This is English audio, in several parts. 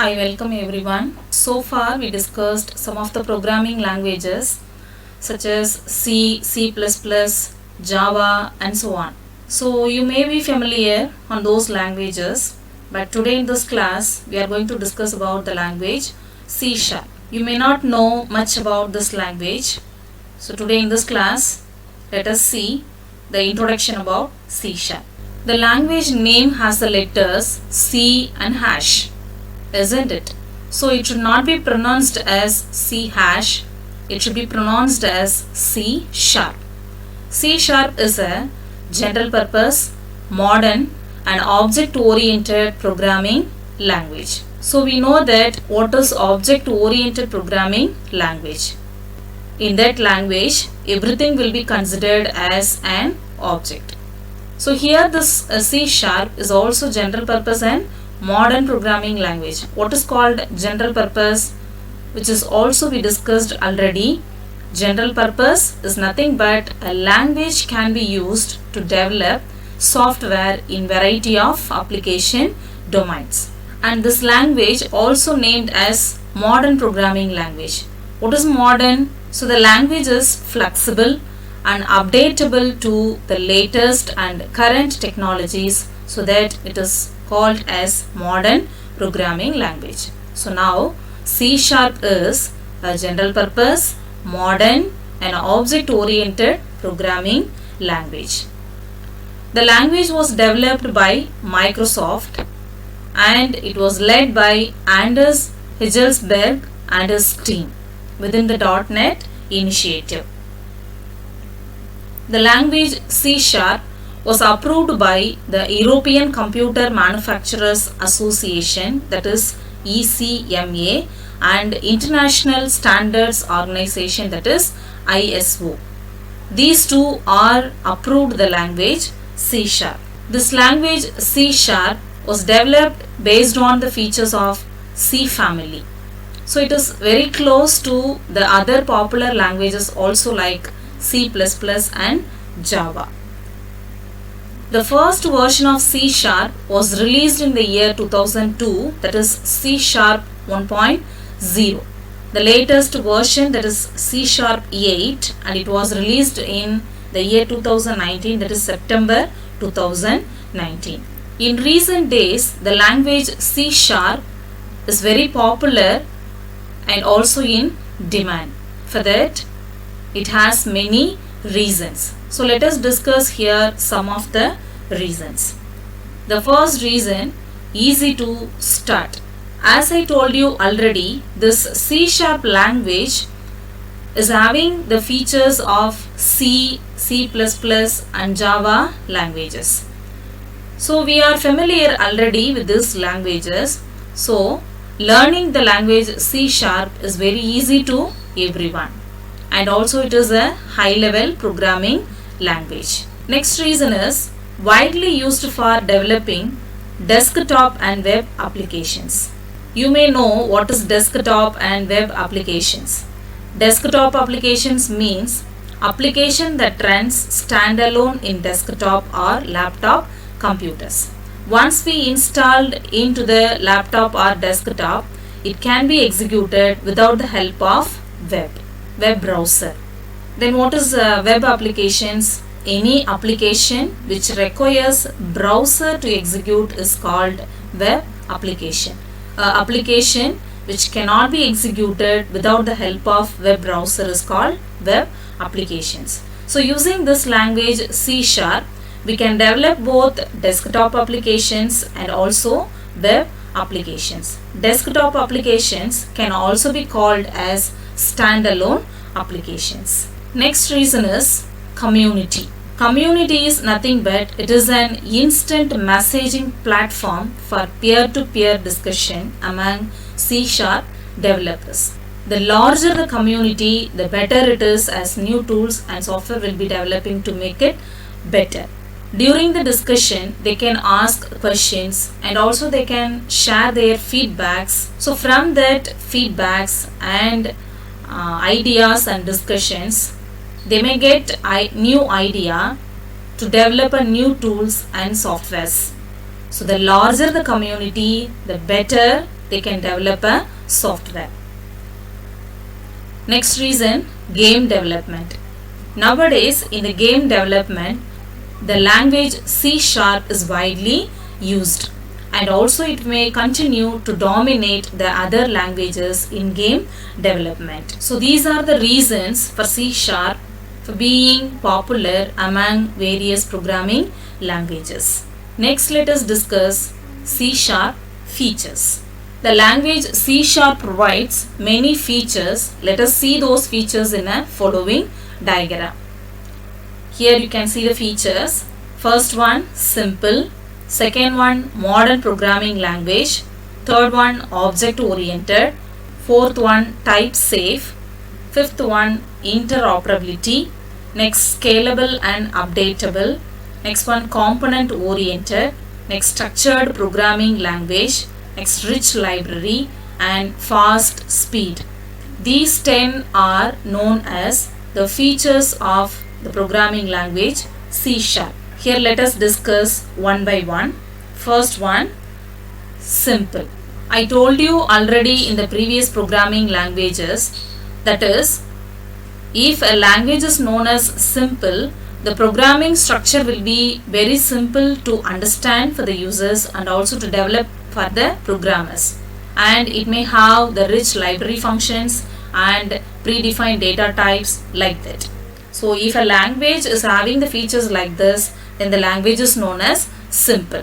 I welcome everyone. So far we discussed some of the programming languages such as C, C++, Java and so on. So you may be familiar on those languages, but today in this class we are going to discuss about the language C Sharp. You may not know much about this language. So today in this class let us see the introduction about C Sharp. The language name has the letters C and hash, isn't it? So it should not be pronounced as C hash, it should be pronounced as C sharp. C sharp is a general purpose, modern and object oriented programming language. So we know that what is object oriented programming language. In that language, everything will be considered as an object. So here this C sharp is also general purpose and modern programming language. What is called general purpose, which is also we discussed already. General purpose is nothing but a language can be used to develop software in variety of application domains. And this language also named as modern programming language. What is modern? So the language is flexible and updatable to the latest and current technologies, so that it is called as modern programming language. So now C sharp is a general purpose, modern and object oriented programming language. The language was developed by Microsoft and it was led by Anders Hejelsberg and his team within the .NET initiative. The language C sharp was approved by the European Computer Manufacturers Association, that is ECMA, and International Standards Organization, that is ISO. These two are approved the language C sharp. This language C sharp was developed based on the features of C family. So it is very close to the other popular languages also like C++ and Java. The first version of C sharp was released in the year 2002, that is C sharp 1.0. The latest version, that is C sharp 8, and it was released in the year 2019, that is September 2019. In recent days, the language C sharp is very popular and also in demand. For that, it has many reasons. So let us discuss here some of the reasons. The first reason, easy to start. As I told you already, this C sharp language is having the features of C, C++ and Java languages. So we are familiar already with these languages. So learning the language C sharp is very easy to everyone. And also it is a high level programming language. Next reason is widely used for developing desktop and web applications. You may know what is desktop and web applications. Desktop applications means application that runs standalone in desktop or laptop computers. Once we installed into the laptop or desktop, it can be executed without the help of web browser. Then what is web applications? Any application which requires browser to execute is called web application. Application which cannot be executed without the help of web browser is called web applications. So using this language C sharp, we can develop both desktop applications and also web applications. Desktop applications can also be called as standalone applications. Next reason is community. Community is nothing but it is an instant messaging platform for peer-to-peer discussion among C sharp developers. The larger the community, the better it is, as new tools and software will be developing to make it better. During the discussion, they can ask questions and also they can share their feedbacks. So from that feedbacks and ideas and discussions, they may get new idea to develop a new tools and softwares. So the larger the community, the better they can develop a software. Next reason, game development. Nowadays, in the game development, the language C# is widely used, and also it may continue to dominate the other languages in game development. So these are the reasons for C# for being popular among various programming languages. Next, let us discuss C# features. The language C# provides many features. Let us see those features in a following diagram. Here you can see the features. First one, simple. Second one, modern programming language. Third one, object oriented. Fourth one, type safe. Fifth one, interoperability. Next, scalable and updatable. Next one, component oriented. Next, structured programming language. Next, rich library and fast speed. These 10 are known as the features of the programming language C#. Here let us discuss one by one. First one, simple. I told you already in the previous programming languages, that is, if a language is known as simple, the programming structure will be very simple to understand for the users and also to develop for the programmers, and it may have the rich library functions and predefined data types like that. So if a language is having the features like this, then the language is known as simple.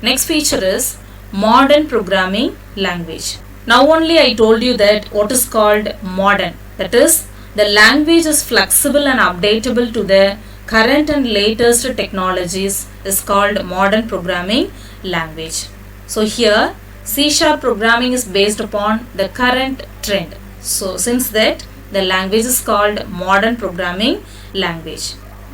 Next feature is modern programming language. Now only I told you that what is called modern, that is, the language is flexible and updatable to the current and latest technologies, is called modern programming language. So here C# programming is based upon the current trend. So since that, the language is called modern programming language.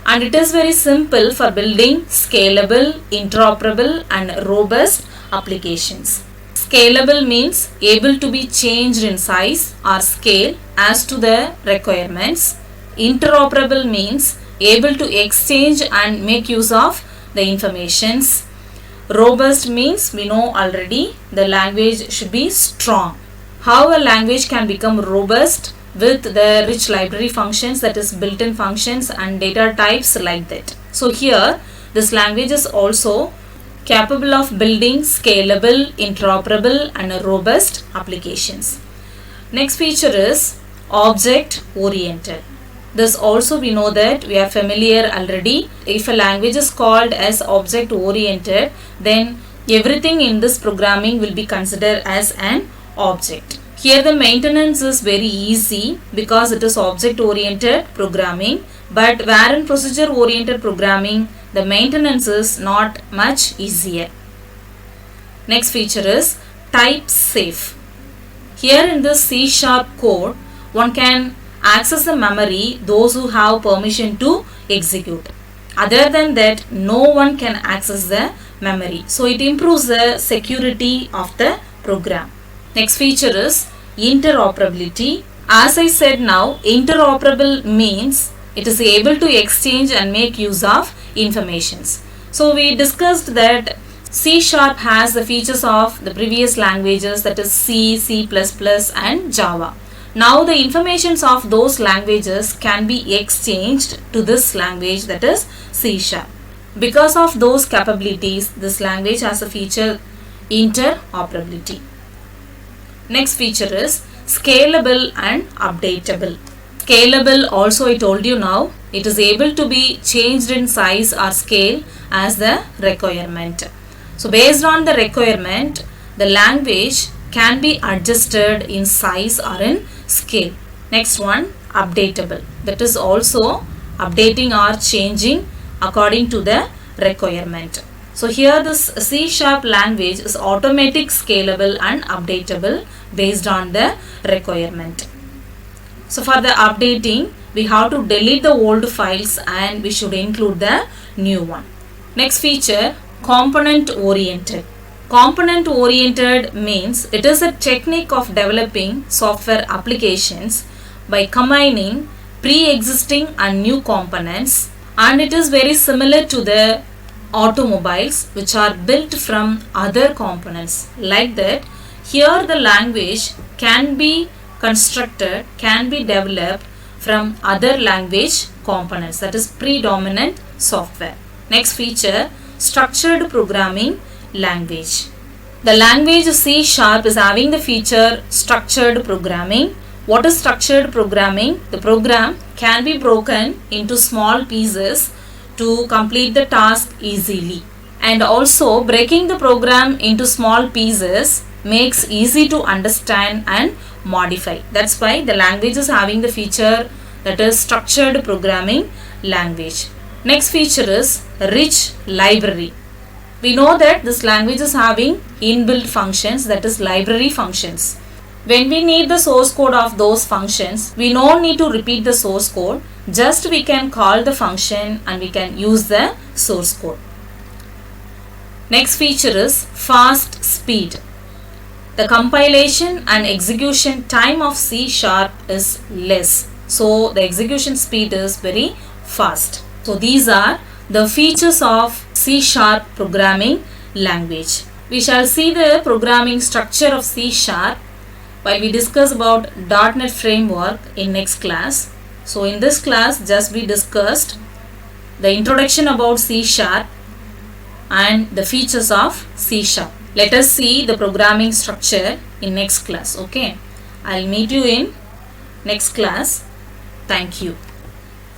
And it is very simple for building scalable, interoperable and robust applications. Scalable means able to be changed in size or scale as to the requirements. Interoperable means able to exchange and make use of the informations. Robust means we know already the language should be strong. How a language can become robust? With the rich library functions, that is built-in functions and data types like that. So here this language is also capable of building scalable, interoperable and robust applications. Next feature is object oriented. This also we know that we are familiar already. If a language is called as object oriented, then everything in this programming will be considered as an object. Here the maintenance is very easy because it is object oriented programming, but wherein procedure oriented programming, the maintenance is not much easier. Next feature is type safe. Here in this C# code, one can access the memory those who have permission to execute. Other than that, no one can access the memory. So it improves the security of the program. Next feature is interoperability. As I said now, interoperable means it is able to exchange and make use of informations. So we discussed that C# has the features of the previous languages, that is C, C++ and Java. Now the informations of those languages can be exchanged to this language, that is C#. Because of those capabilities, this language has a feature interoperability. Next feature is scalable and updatable. Scalable also I told you now, it is able to be changed in size or scale as the requirement. So based on the requirement, the language can be adjusted in size or in scale. Next one, updatable. That is also updating or changing according to the requirement. So here this C# language is automatic, scalable and updatable based on the requirement. So for the updating, we have to delete the old files and we should include the new one. Next feature, component oriented. Component oriented means it is a technique of developing software applications by combining pre-existing and new components, and it is very similar to the automobiles which are built from other components. Like that, Here the language can be constructed, can be developed from other language components, that is predominant software. Next feature, structured programming language. The language C# is having the feature structured programming. What is structured programming? The program can be broken into small pieces to complete the task easily. And also breaking the program into small pieces makes easy to understand and modify. That's why the language is having the feature that is structured programming language. Next feature is rich library. We know that this language is having inbuilt functions, that is library functions. When we need the source code of those functions, we don't need to repeat the source code. Just we can call the function and we can use the source code. Next feature is fast speed. The compilation and execution time of C# is less. So the execution speed is very fast. So these are the features of C# programming language. We shall see the programming structure of C# while we discuss about .NET framework in next class. So in this class just we discussed the introduction about C# and the features of C#. Let us see the programming structure in next class. Okay, I'll meet you in next class. Thank you.